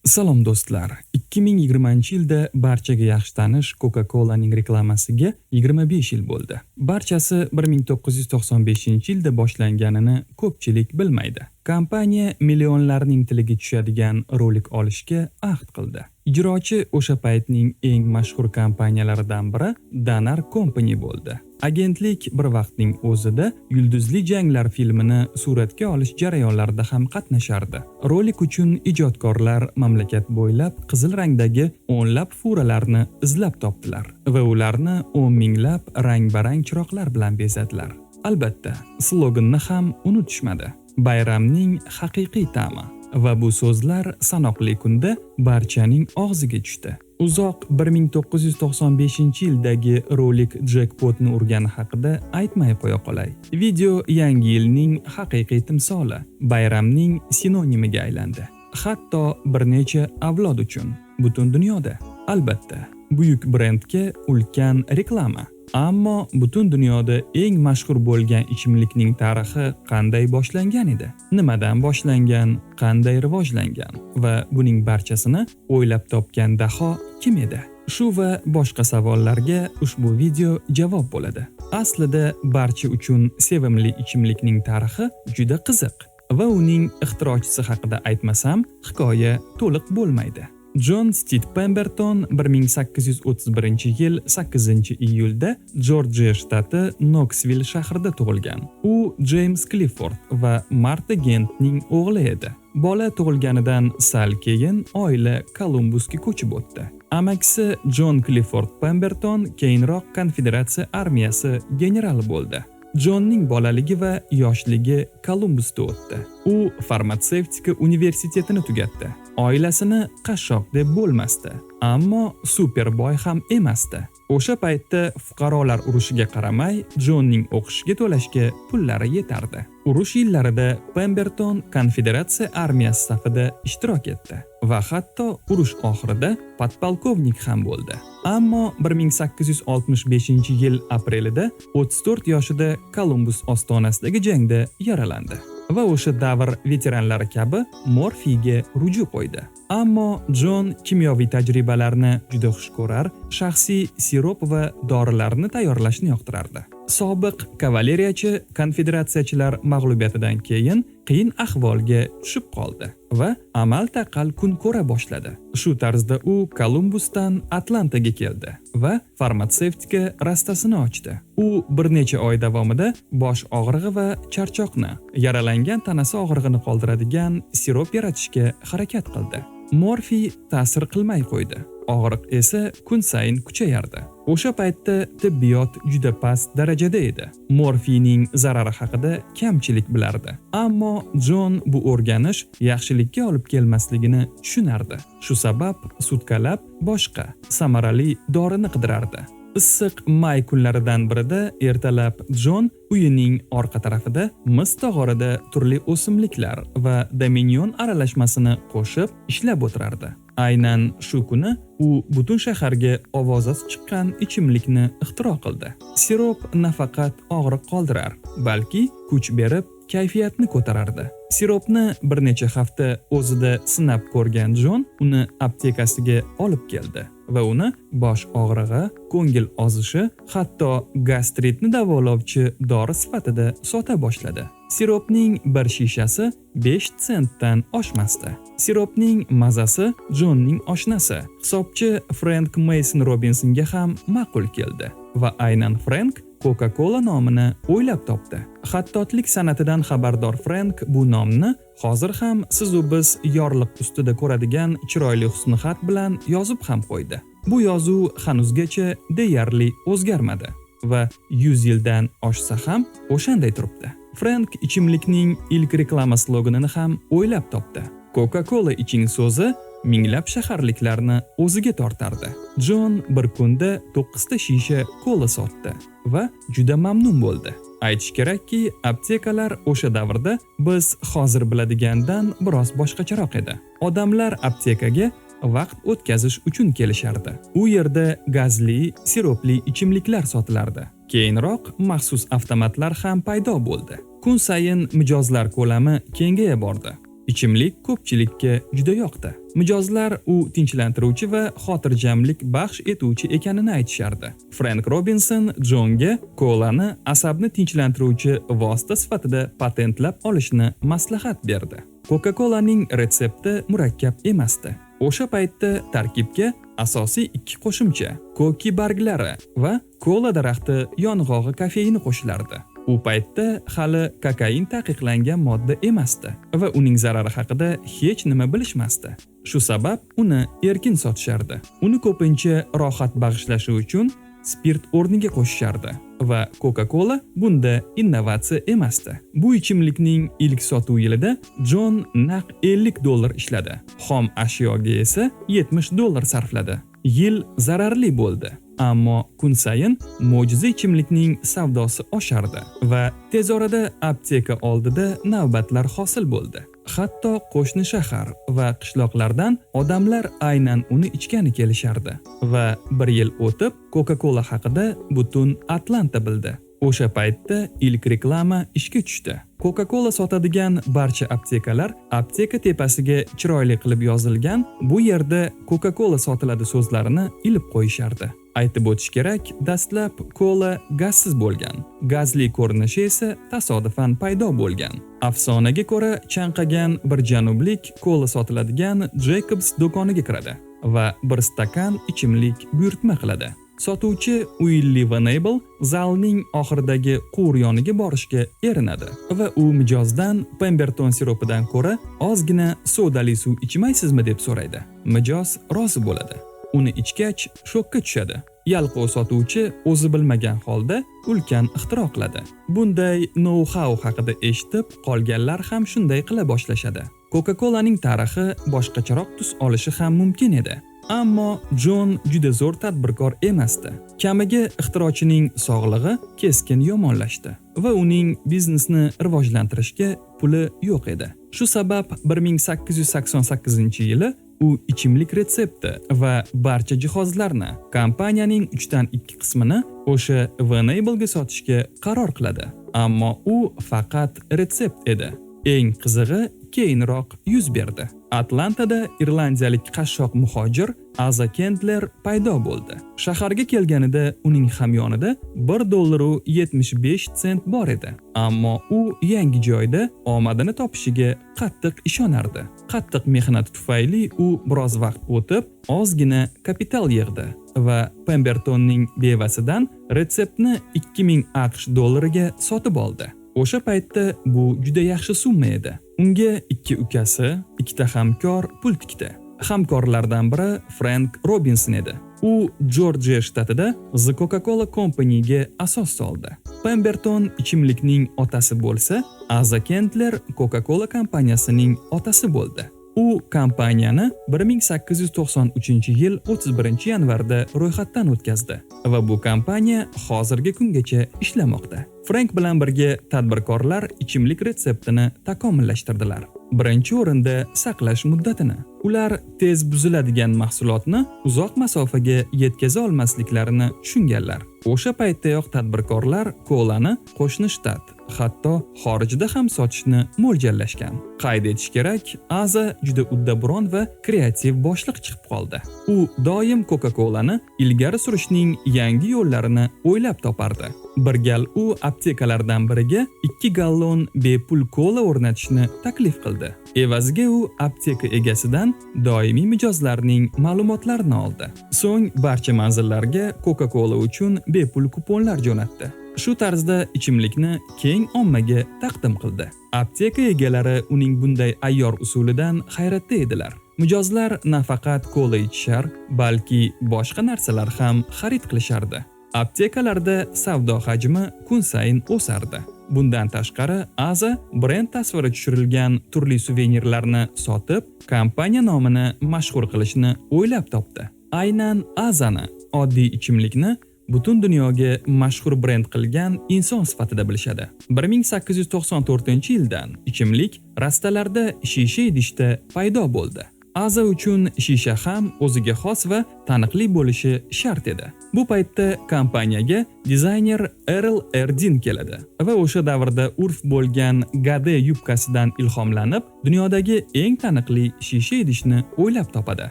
Salom do'stlar. 2020-yilda barchaga yaxshi tanish Coca-Colaning reklamasiga 25 yil bo'ldi. Barchasi 1995-yilda boshlanganini ko'pchilik bilmaydi. Kompaniya millionlarning tiliga tushadigan rolik olishga ahd qildi. Ijrochi o'sha paytning eng mashhur kompaniyalaridan biri Danar Company bo'ldi. Agentlik bir vaqtning o'zida Yulduzli janglar filmini suratga olish jarayonlarida ham qatnashardi. Rolik uchun ijodkorlar mamlakat bo'ylab qizil rangdagi o'nlab furalarni izlab topdilar va ularni 10 minglab rang-barang chiroqlar bilan bezadilar. Albatta, sloganni ham unutishmadi. Bayramning haqiqiy ta'mi. Va bu so'zlar sanoqli kunda barchaning og'ziga tushdi. Uzoq 1995-yildagi rolik jackpotni urgani haqida aytmay qo'ya qolay. Video yangi yilning haqiqiy timsoli, bayramning sinonimiga aylandi. Hatto bir necha avlod uchun butun dunyoda. Albatta, buyuk brendga ulkan reklama. Ammo butun dunyoda eng mashhur bo'lgan ichimlikning tarixi qanday boshlangan edi? Nimadan boshlangan, qanday rivojlangan va buning barchasini o'ylab topgan daho kim edi? Shu va boshqa savollarga ushbu video javob bo'ladi. Aslida barcha uchun sevimli ichimlikning tarixi juda qiziq va uning ixtirochisi haqida aytmasam, hikoya to'liq bo'lmaydi. John Steed Pemberton 1831-yil 8-iyulda Jorjiya shtati Knoxville shahrida tug'ilgan. U James Clifford va Martha Gentning o'g'li edi. Bola tug'ilganidan sal keyin oila Kolumbusga ko'chib o'tdi. Amaksi John Clifford Pemberton keyinroq Konfederatsiya armiyasi generali bo'ldi. Johnning bolaligi va yoshligi Kolumbusda o'tdi. U farmatsevtika universitetini tugatdi. Oilasini qashshoq deb bo'lmasdi, ammo superboy ham emasdi. O'sha paytda fuqarolar urushiga qaramay, Johnning o'qishiga to'lashga pullari yetardi. Urush yillarida Pemberton Konfederatsiya armiyasi safida ishtirok etdi va hatto urush oxirida podpolkovnik ham bo'ldi. Ammo 1865-yil aprelida 34 yoshida Kolumbus ostonasidagi jangda yaralandi va o'sha davr veteranlari kabi morfiyga ruju qo'ydi. Ammo John kimyoviy tajribalarni juda xush ko'rar, shaxsiy sirop va dorilarni tayyorlashni yoqtirardi. Sobiq kavaleriyachi konfederatsiyachilar mag'lubiyatidan keyin qiyin ahvolga tushib qoldi va amal taqal kun ko'ra boshladi. Shu tarzda u Kolumbusdan Atlantaga keldi va farmatsevtika rastasini ochdi. U bir necha oy davomida bosh og'rig'i va charchoqni, yaralangan tanasi og'rig'ini qoldiradigan sirop yaratishga harakat qildi. Morfiy ta'sir qilmay qo'ydi. Og'riq esa kun sayin kuchayardi. O'sha paytda tibbiyot juda past darajada edi. Morfiyning zarari haqida kamchilik bilardi. Ammo John bu o'rganish yaxshilikka olib kelmasligini tushunardi. Shu sabab sutkalab boshqa samarali dorini qidirardi. Issiq may kunlaridan birida ertalab John uyining orqa tarafida mis tog'orida turli o'simliklar va dominion aralashmasini qo'shib ishlab o'tirardi. Aynan shu kuni u butun shaharga ovozi chiqqan ichimlikni ixtiro qildi. Sirop nafaqat og'riq qoldirar, balki kuch berib kayfiyatni ko'tarardi. Siropni bir necha hafta o'zida sinab ko'rgan John uni aptekasiga olib keldi va uni bosh og'rig'i, ko'ngil ozishi, hatto gastritni davolovchi dori sifatida sota boshladi. Siropning bir shishasi 5 sentdan oshmasdi. Siropning mazasi Johnning oshnasi, hisobchi Frank Mason Robinsonga ham ma'qul keldi va aynan Frank Coca-Cola nomini o'ylab topdi. Xattotlik san'atidan xabardor Frank bu nomni hozir ham siz u biz yorliq ustida ko'radigan chiroyli husnixat bilan yozib ham qo'ydi. Bu yozuv hanuzgacha deyarli o'zgarmadi va 100 yildan oshsa ham o'shanday turibdi. Frank ichimlikning ilk reklama sloganini ham o'ylab topdi. Coca-Cola iching so'zi minglab shaharliklarni o'ziga tortardi. John bir kunda 9 ta shisha kola sotdi va juda mamnun bo'ldi. Aytish kerakki, aptekalar o'sha davrda biz hozir biladigandan biroz boshqacharoq edi. Odamlar aptekaga vaqt o'tkazish uchun kelishardi. U yerda gazli, siropli ichimliklar sotilardi. Keyinroq maxsus avtomatlar ham paydo bo'ldi. Kun sayin mijozlar ko'lami kengaya bordi. Ichimlik ko'pchilikka juda yoqdi. Mijozlar u tinchlantiruvchi va xotirjamlik baxsh etuvchi ekanini aytishardi. Frank Robinson Jonga kolani asabni tinchlantiruvchi vosita sifatida patentlab olishni maslahat berdi. Coca-Colaning retsepti murakkab emasdi. O'sha paytda tarkibga asosiy ikki qo'shimcha, koki barglari va kola daraxti yong'og'i kofeini qo'shilardi. U paytda hali kokain taqiqlangan modda emasdi va uning zarari haqida hech nima bilishmasdi. Shu sabab uni erkin sotishardi. Uni ko'pincha rohat bag'ishlashi uchun spirt o'rniga qo'shishardi va Coca-Cola bunda innovatsiya emasdi. Bu ichimlikning ilk sotuv yilida Jon naq $50 ishladi. Xom ashyoga esa $70 sarfladi. Yil zararli bo'ldi. Ammo kun sayin mo'jiza ichimlikning savdosi oshardi va tez orada apteka oldida navbatlar hosil bo'ldi. Hatto qo'shni shahar va qishloqlardan odamlar aynan uni ichgani kelishardi va bir yil o'tib Coca-Cola haqida butun Atlanta bildi. O'sha paytda ilk reklama ishga tushdi. Coca-Cola sotadigan barcha aptekalar apteka tepasiga chiroyli qilib yozilgan "Bu yerda Coca-Cola sotiladi" so'zlarini ilib qo'yishardi. Aytib o'tish kerak, dastlab kola gazsiz bo'lgan. Gazli ko'rinishi esa tasodifan paydo bo'lgan. Afsonaga ko'ra, chanqagan bir janublik kola sotiladigan Jacobs do'koniga kiradi va bir stakan ichimlik buyurtma qiladi. Sotuvchi Willie Venable zalning oxiridagi quvur yoniga borishga erinadi va u mijozdan Pemberton siropidan ko'ra ozgina sodali suv ichmaysizmi deb so'raydi. Mijoz rozi bo'ladi. Uni ichgach shokka tushadi. Yalqov sotuvchi o'zi bilmagan holda ulkan ixtiro qiladi. Bunday know-how haqida eshitib, qolganlar ham shunday qila boshlashadi. Coca-Colaning tarixi boshqacharoq tus olishi ham mumkin edi. Ammo Jon juda zo'r tadbirkor emasdi. Kamiga ixtirochining sog'lig'i keskin yomonlashdi va uning biznesni rivojlantirishga puli yo'q edi. Shu sabab 1888-yili u ichimlik retsepti va barcha jihozlarni kompaniyaning 3/2 qismini o'sha Venable'ga sotishga qaror qiladi. Ammo u faqat retsept edi. Eng qizig'i keyinroq yuz berdi. Atlantada irlandiyalik qashshoq muhojir Aza Kentler paydo bo'ldi. Shaharga kelganida uning hamyonida $1.75 bor edi. Ammo u yangi joyda omadini topishiga qattiq ishonardi. Qattiq mehnati tufayli u biroz vaqt o'tib ozgina kapital yig'di va Pembertonning bevasidan retseptni $2000 sotib oldi. O'sha paytda bu juda yaxshi summa edi. Unga 2 ukasi, 2 hamkor pul tikdi. Hamkorlardan biri Frank Robinson edi. U Georgia shtatida The Coca-Cola Company'ga asos soldi. Pemberton ichimlikning otasi bo'lsa, Aza Kentler Coca-Cola kompaniyasining otasi bo'ldi. U kompaniyani 1893-yil 31-yanvarda ro'yxatdan o'tkazdi va bu kompaniya hozirgi kungacha ishlamoqda. Frank bilan birga tadbirkorlar ichimlik retseptini takomillashtirdilar. Birinchi o'rinda saqlash muddatini. Ular tez buziladigan mahsulotni uzoq masofaga yetkaza olmasliklarini tushunganlar. O'sha paytdayoq tadbirkorlar kolani qo'shni shtat, hatto xorijda ham sotishni mo'ljallashgan. Qayd etish kerak, Aza juda uddaburon va kreativ boshliq chiqib qoldi. U doim Coca-Colani ilgari surishning yangi yo'llarini o'ylab topardi. Bir gal u aptekalardan biriga 2 gallon bepul kola o'rnatishni taklif qildi. Evaziga u apteka egasidan doimiy mijozlarning ma'lumotlarini oldi. So'ng barcha manzillarga Coca-Cola uchun bepul kuponlar jo'natdi. Shu tarzda ichimlikni keng ommaga taqdim qildi. Apteka egalari uning bunday ayyor usulidan hayratda edilar. Mijozlar nafaqat kola ichishar, balki boshqa narsalar ham xarid qilishardi. Aptekalarda savdo hajmi kun sayin o'sardi. Bundan tashqari, Aza brend tasviri tushirilgan turli suvenirlarni sotib, kompaniya nomini mashhur qilishni o'ylab topdi. Aynan Azani, oddiy ichimlikni butun dunyoga mashhur brend qilgan inson sifatida bilishadi. 1894-yildan ichimlik rastalarda shisha idishda paydo bo'ldi. A'zo uchun shisha ham o'ziga xos va taniqli bo'lishi shart edi. Bu paytda kompaniyaga dizayner Errol Erdin keladi va o'sha davrda urf bo'lgan Gade yubkasidan ilhomlanib, dunyodagi eng taniqli shisha idishni o'ylab topadi.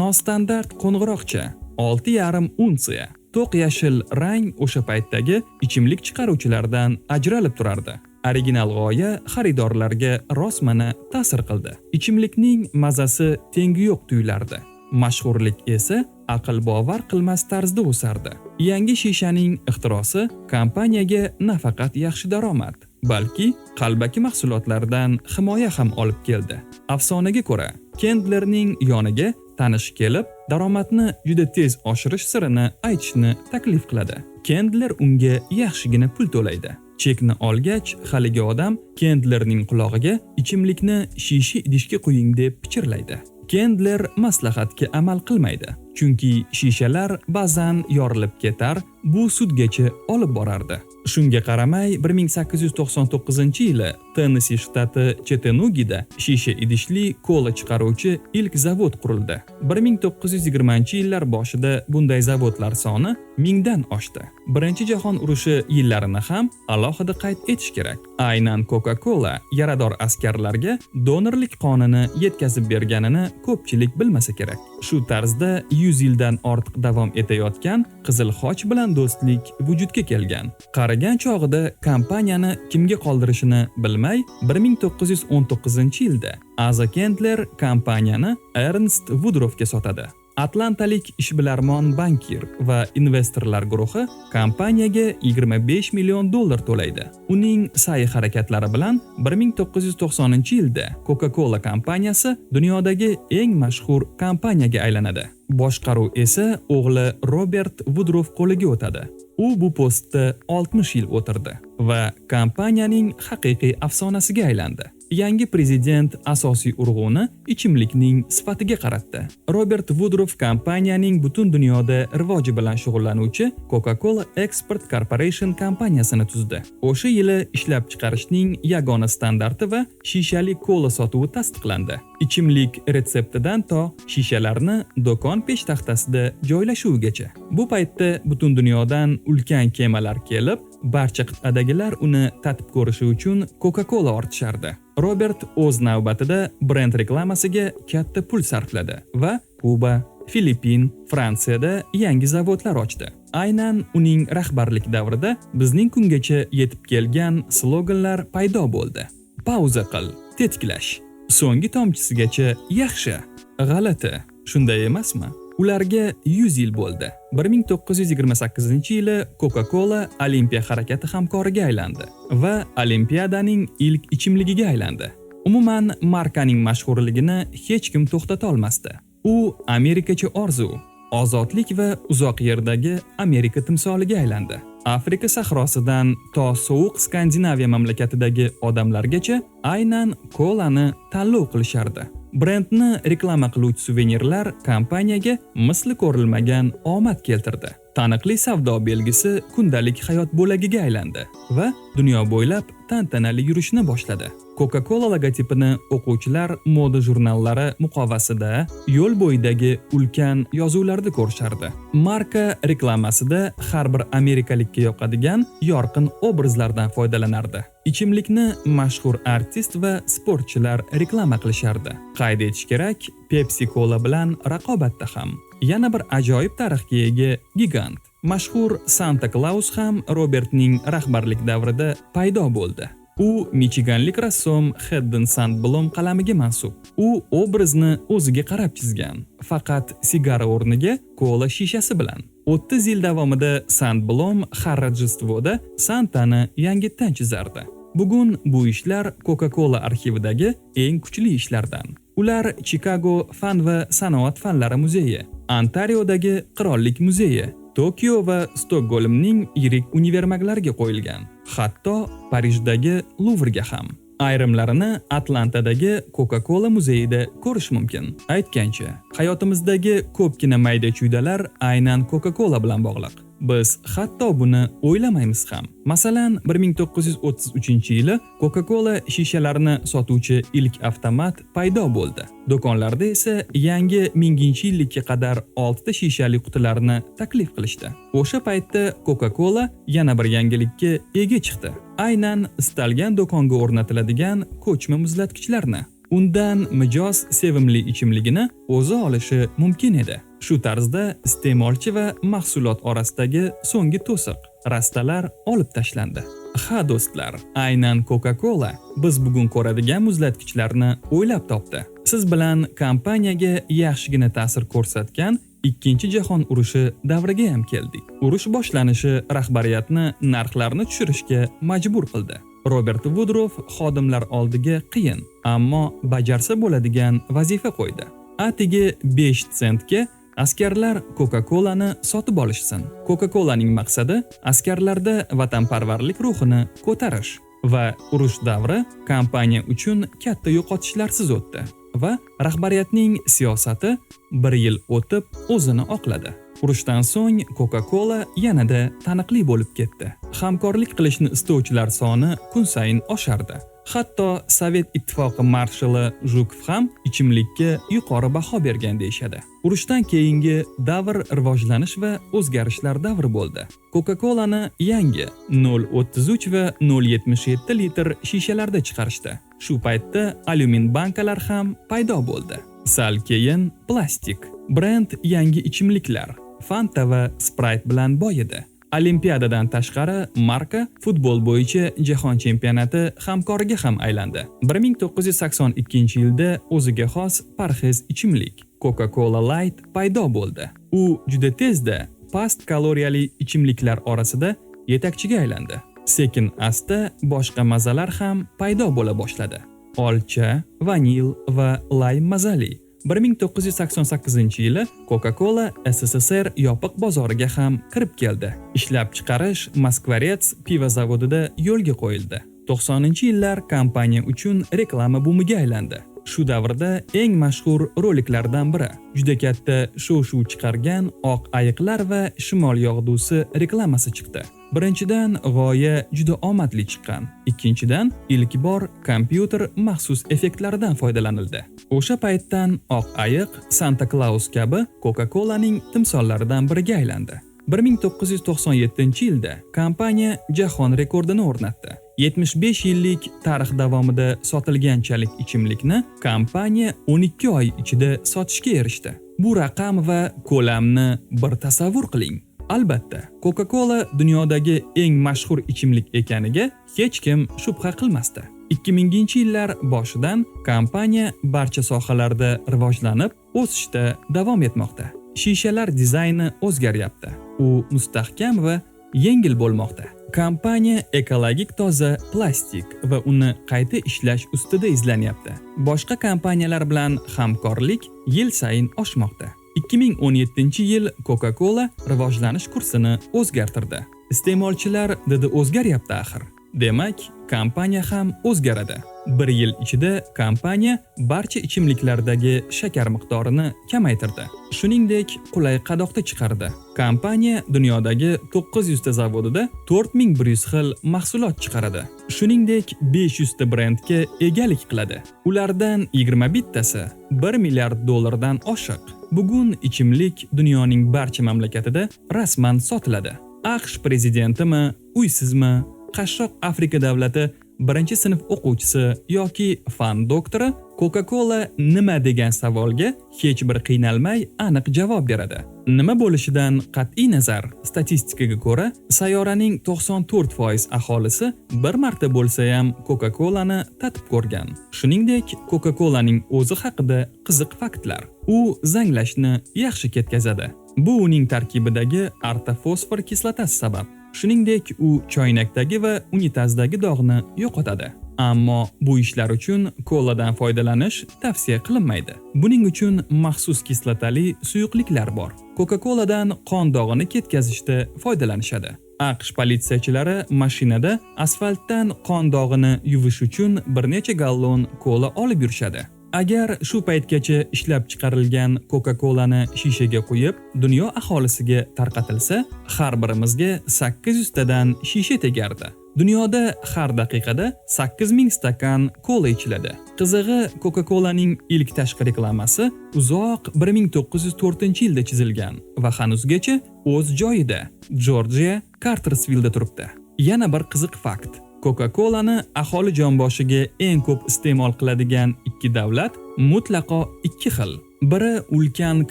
Nostandart qo'ng'iroqcha 6,5 unsiya. To'q yashil rang o'sha paytdagi ichimlik chiqaruvchilardan ajralib turardi. Original g'oya xaridorlarga rosmana ta'sir qildi. Ichimlikning mazasi tengi yo'q tuyulardi. Mashhurlik esa aql bovar qilmas tarzda o'sardi. Yangi shishaning ixtirosi kompaniyaga nafaqat yaxshi daromad, balki qalbaki mahsulotlardan himoya ham olib keldi. Afsonaga ko'ra, Kendlerning yoniga tanish kelib, daromadni juda tez oshirish sirini aytishni taklif qiladi. Kendler unga yaxshigina pul to'laydi. Chekni olgach, haligi odam Kendlerning qulog'iga ichimlikni shisha idishga qo'ying deb pichirlaydi. Kendler maslahatga amal qilmaydi, chunki shishalar ba'zan yorilib ketar, bu sudgacha olib borardi. Shunga qaramay, 1899-yili Tennessee shtati Chattanooga'da shisha idishli kola chiqaruvchi ilk zavod qurildi. 1920-yillar boshida bunday zavodlar soni 1000 dan oshdi. Birinchi jahon urushi yillarini ham alohida qayd etish kerak. Aynan Coca-Cola yarador askarlarga donorlik qonini yetkazib berganini ko'pchilik bilmasa kerak. Shu tarzda 100 yildan ortiq davom etayotgan Qizil Xoch bilan do'stlik vujudga kelgan. Qaragan chog'ida kompaniyani kimga qoldirishini bilmay, 1919-yilda A'zo Kendler kompaniyani Ernst Woodruffga sotadi. Atlantalik ishbilarmon bankir va investorlar guruhi kompaniyaga $25 million to'laydi. Uning sa'y-harakatlari bilan 1990-yilda Coca-Cola kompaniyasi dunyodagi eng mashhur kompaniyaga aylanadi. Boshqaruv esa o'g'li Robert Woodruff qo'liga o'tadi. U bu postda 60 yil o'tirdi va kompaniyaning haqiqiy afsonasiga aylandi. Yangi prezident asosiy urg'uni ichimlikning sifatiga qaratdi. Robert Woodruff kompaniyaning butun dunyoda rivoji bilan shug'ullanuvchi Coca-Cola Export Corporation kompaniyasini tuzdi. O'sha yili ishlab chiqarishning yagona standarti va shishali kola sotuvi tasdiqlandi. Ichimlik retseptidan to shishalarni do'kon peshtaxtasida joylashuvigacha. Bu paytda butun dunyodan ulkan kemalar kelib, barcha qit'adagilar uni tatib ko'rishi uchun Coca-Cola ortishardi. Robert o'z navbatida brend reklamasiga katta pul sarfladi va Kuba, Filippin, Fransiyada yangi zavodlar ochdi. Aynan uning rahbarlik davrida bizning kungacha yetib kelgan sloganlar paydo bo'ldi. Pauza qil, tetkilash, so'nggi tomchisigacha yaxshi, g'alati, shunday emasmi? Ularga 100 yil bo'ldi. 1928-yili Coca-Cola Olimpiya harakati hamkoriga aylandi va Olimpiadaning ilk ichimligiga aylandi. Umuman markaning mashhurligini hech kim to'xtata olmasdi. U Amerikacha orzu, ozodlik va uzoq yerdagi Amerika timsoliga aylandi. Afrika sahrosidan to sovuq Skandinaviya mamlakatidagi odamlargacha aynan kolani tanlov qilishardi. Brendni reklama qiluvchi suvenirlar kompaniyaga misli ko'rilmagan omad keltirdi. Taniqli savdo belgisi kundalik hayot bo'lagiga aylandi va dunyo bo'ylab tantanali yurishni boshladi. Coca-Cola logotipini o'quvchilar moda jurnallari muqovasida, yo'l bo'yidagi ulkan yozuvlarda ko'rishardi. Marka reklamasida har bir amerikalikka yoqadigan yorqin obrazlardan foydalanardi. Ichimlikni mashhur artist va sportchilar reklama qilishardi. Qayd etish kerak, Pepsi Cola bilan raqobatda ham. Yana bir ajoyib tarixga ega gigant, mashhur Santa Claus ham Robertning rahbarlik davrida paydo bo'ldi. U michiganlik rassom Haddon Sandblom qalamiga mansub. U obrazni o'ziga qarab chizgan, faqat sigara o'rniga kola shishasi bilan. 30 yil davomida Sandblom har Rojdestvoda Santani yangitdan chizardi. Bugun bu ishlar Coca-Cola arxividagi eng kuchli ishlardan. Ular Chicago fan va sanoat fanlari muzeyi, Ontariodagi qirollik muzeyi, Tokio va Stokgolmning yirik univermaglariga qo'yilgan. Hatto Parijdagi Luvrga ham. Ayrimlarini Atlantadagi Coca-Cola muzeyida ko'rish mumkin. Aytgancha, hayotimizdagi ko'pgina mayda-chuydalar aynan Coca-Cola bilan bog'liq. biz hatto buni o'ylamaymiz ham. Masalan, 1933-yili Coca-Cola shishalarini sotuvchi ilk avtomat paydo bo'ldi. Do'konlarda esa yangi 1000-yillikka qadar 6 ta shishali qutilarni taklif qilishdi. O'sha paytda Coca-Cola yana bir yangilikka ega chiqdi. Aynan istalgan do'konga o'rnatiladigan ko'chma muzlatgichlarni. Undan mijoz sevimli ichimligini o'zi olishi mumkin edi. Shu tarzda iste'molchi va mahsulot orasidagi so'nggi to'siq, rastalar olib tashlandi. Ha do'stlar, aynan Coca-Cola biz bugun ko'radigan muzlatgichlarni o'ylab topdi. Siz bilan kompaniyaga yaxshigina ta'sir ko'rsatgan Ikkinchi jahon urushi davriga ham keldik. Urush boshlanishi rahbariyatni narxlarni tushirishga majbur qildi. Robert Woodruff xodimlar oldiga qiyin, ammo bajarsa bo'ladigan vazifa qo'ydi. Atigi 5 sentga askarlar Coca-Cola'ni sotib olishsin. Coca-Cola'ning maqsadi askarlarda vatanparvarlik ruhini ko'tarish va urush davri kompaniya uchun katta yo'qotishlarsiz o'tdi va rahbariyatning siyosati 1 yil o'tib o'zini oqladi. Urushdan so'ng Coca-Cola yanada taniqli bo'lib ketdi. Hamkorlik qilishni istovchilar soni kun sayin oshardi. Hatto Sovet ittifoqi marshali Zhukov ham ichimlikka yuqori baho bergan deyshadi. Urushdan keyingi davr rivojlanish va o'zgarishlar davri bo'ldi. Coca-Cola'ni yangi 0.33 va 0.77 litr shishalarda chiqarishdi. Shu paytda alyumin bankalar ham paydo bo'ldi. Sal keyin plastik. Brend yangi ichimliklar, Fanta va Sprite bilan boyidi. Olimpiadadan tashqari marka futbol bo'yicha jahon chempionati hamkoriga ham aylandi. 1982-yilda o'ziga xos parhez ichimlik Coca-Cola Light paydo bo'ldi. U juda tezda past kaloriyali ichimliklar orasida yetakchiga aylandi. Sekin-asta boshqa mazalar ham paydo bo'la boshladi. Olcha, vanil va laym mazali. 1988-yili Coca-Cola SSSR yopiq bozoriga ham kirib keldi. Ishlab chiqarish Moskvarets pivo zavodida yo'lga qo'yildi. 90-yillar kompaniya uchun reklama bumiga aylandi. Shu davrda eng mashhur roliklardan biri juda katta shov-shuv chiqargan oq ayiqlar va shimol yog'dusi reklamasi chiqdi. Birinchidan g'oya juda omadli chiqqan. Ikkinchidan ilk bor kompyuter maxsus effektlaridan foydalanildi. O'sha paytdan oq ayiq Santa Claus kabi Coca-Cola'ning timsollaridan biriga aylandi. 1997-yilda kompaniya jahon rekordini o'rnatdi. 75 yillik tarix davomida sotilganchalik ichimlikni kompaniya 12 oy ichida sotishga erishdi. Bu raqam va ko'lamni bir tasavvur qiling. Albatta, Coca-Cola dunyodagi eng mashhur ichimlik ekaniga hech kim shubha qilmasdi. 2000-yillar boshidan kompaniya barcha sohalarda rivojlanib, o'sishda davom etmoqda. Shishalar dizayni o'zgaryapti. U mustahkam va yengil bo'lmoqda. Kompaniya ekologik toza plastik va uni qayta ishlash ustida izlanyapti. Boshqa kompaniyalar bilan hamkorlik yil sayin oshmoqda. 2017-yil Coca-Cola rivojlanish kursini o'zgartirdi. Iste'molchilar didi o'zgaryapti axir. Demak, kompaniya ham o'zgaradi. 1 yil ichida kompaniya barcha ichimliklardagi shakar miqdorini kamaytirdi. Shuningdek, qulay qadoqda chiqardi. Kompaniya dunyodagi 900 ta zavodida 4100 xil mahsulot chiqaradi. Shuningdek, 500 ta brendga egalik qiladi. Ulardan 21 tasi $1 milliard dan oshiq. Bugun ichimlik dunyoning barcha mamlakatida rasman sotiladi. AQSh prezidentimi, uysizmi, qashshoq Afrika davlati birinchi sinf o'quvchisi yoki fan doktori Coca-Cola nima degan savolga hech bir qiynalmay aniq javob beradi. Nima bo'lishidan qat'iy nazar, statistikaga ko'ra, sayyoraning 94% aholisi bir marta bo'lsa ham Coca-Cola'ni tatib ko'rgan. Shuningdek, Coca-Cola'ning o'zi haqida qiziq faktlar. U zanglashni yaxshi ketkazadi. Bu uning tarkibidagi ortofosfor kislotasi sabab. Shuningdek, u choynakdagi va unitazdagi dog'ni yo'qotadi. Ammo bu ishlar uchun koladan foydalanish tavsiya qilinmaydi. Buning uchun maxsus kislotali suyuqliklar bor. Coca-Coladan qon dog'ini ketkazishda foydalanishadi. AQSh politsiyachilari mashinada asfaltdan qon dog'ini yuvish uchun bir necha gallon kola olib yurishadi. Agar shu paytgacha ishlab chiqarilgan Coca-Cola'ni shishaga qo'yib, dunyo aholisiga tarqatilsa, har birimizga 800 tadan shisha tegardi. Dunyoda har daqiqada 8000 stakan kola ichiladi. Qizig'i, Coca-Cola'ning ilk tashqi reklamasi uzoq 1904-yilda chizilgan va hanuzgacha o'z joyida, Jorjiya, Kartersvilda turibdi. Yana bir qiziq fakt. Coca-Cola'ni aholi jonboshiga eng ko'p iste'mol qiladigan ikki davlat mutlaqo ikki xil. Biri ulkan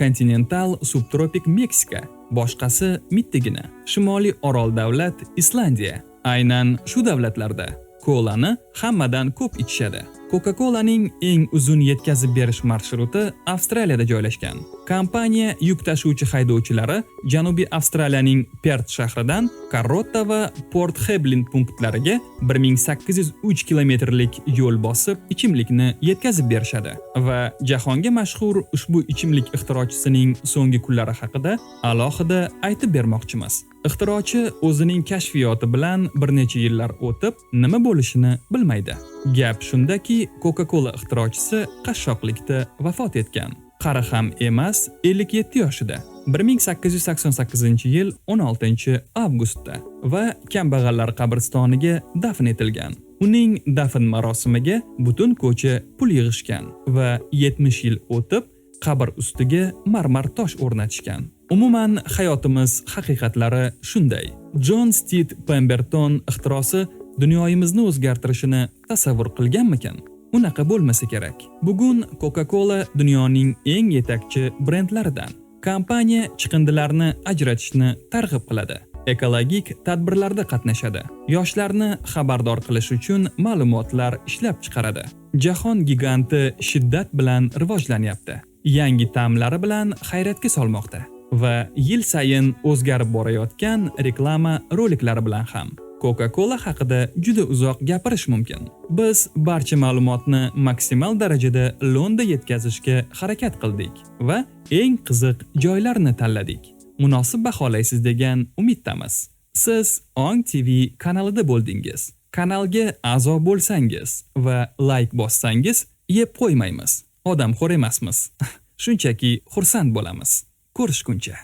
kontinental subtropik Meksika, boshqasi mittagina Shimoliy orol davlat Islandiya. Aynan shu davlatlarda kolani hammadan ko'p ichishadi. Coca-Cola'ning eng uzun yetkazib berish marsruti Avstraliyada joylashgan. Kompaniya yuk tashuvchi haydovchilari Janubiy Avstraliyaning Perth shahridan Karotta va Port Hedland punktlariga 1803 kilometrlik yo'l bosib ichimlikni yetkazib berishadi va jahonga mashhur ushbu ichimlik ixtirochisining so'nggi kunlari haqida alohida aytib bermoqchimiz. Ixtirochi o'zining kashfiyoti bilan bir necha yillar o'tib, nima bo'lishini bilmaydi. Gap shundaki, Coca-Cola ixtirochisi qashshoqlikda vafot etgan. Qari ham emas, 57 yoshida. 1888-yil 16-avgustda va kambag'allar qabristoniga dafn etilgan. Uning dafn marosimiga butun ko'cha pul yig'ishgan va 70 yil o'tib qabr ustiga marmar tosh o'rnatishgan. Umuman hayotimiz haqiqatlari shunday. John Steed Pemberton ixtirosi dunyomizni o'zgartirishini tasavvur qilganmikan? Unaqa bo'lmasa kerak. Bugun Coca-Cola dunyoning eng yetakchi brendlaridan. Kompaniya chiqindilarni ajratishni targ'ib qiladi. Ekologik tadbirlarda qatnashadi. Yoshlarni xabardor qilish uchun ma'lumotlar ishlab chiqaradi. Jahon giganti shiddat bilan rivojlanyapti. Yangi ta'mlari bilan hayratga solmoqda va yil sayin o'zgarib borayotgan reklama roliklari bilan ham. Coca-Cola haqida juda uzoq gapirish mumkin. Biz barcha ma'lumotni maksimal darajada lo'nda yetkazishga harakat qildik va eng qiziq joylarni tanladik. Munosib baholaysiz degan umiddamiz. Siz Ong TV kanalida bo'ldingiz. Kanalga a'zo bo'lsangiz va like bossangiz, yeb qo'ymaymiz. Odamxo'r emasmiz. Shunchaki xursand bo'lamiz. Ko'rishguncha.